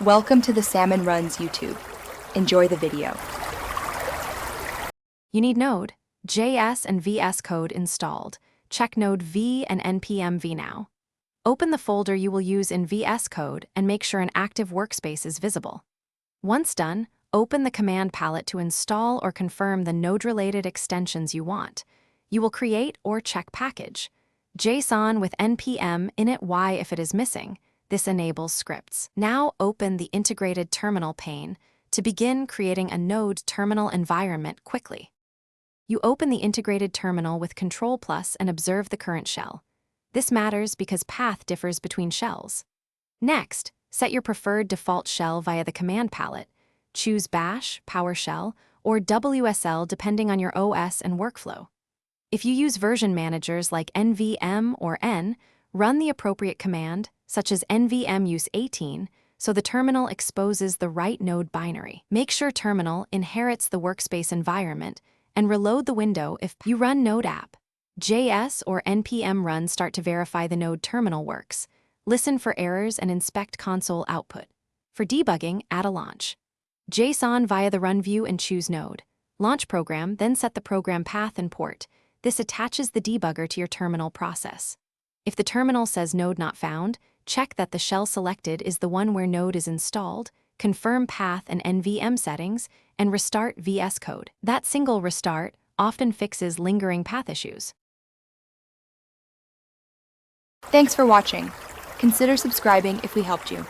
Welcome to the Salmon Runs YouTube. Enjoy the video. You need Node.js and Vscode installed. Check Node v and npm vnow. Open the folder you will use in Vscode and make sure an active workspace is visible. Once done, open the command palette to install or confirm the Node-related extensions you want. You will create or check package. JSON with npm init y if it is missing. This enables scripts. Now open the integrated terminal pane to begin creating a Node terminal environment quickly. You open the integrated terminal with Ctrl+ and observe the current shell. This matters because path differs between shells. Next, set your preferred default shell via the command palette. Choose Bash, PowerShell, or WSL depending on your OS and workflow. If you use version managers like nvm or n, run the appropriate command, such as nvm use 18, so the terminal exposes the right node binary. Make sure terminal inherits the workspace environment and reload the window if you run Node app. JS or npm run start to verify the Node terminal works. Listen for errors and inspect console output. For debugging, add a launch. JSON via the run view and choose Node. Launch program, then set the program path and port. This attaches the debugger to your terminal process. If the terminal says Node not found, check that the shell selected is the one where Node is installed, confirm path and NVM settings, and restart Vscode. That single restart often fixes lingering path issues. Thanks for watching. Consider subscribing if we helped you.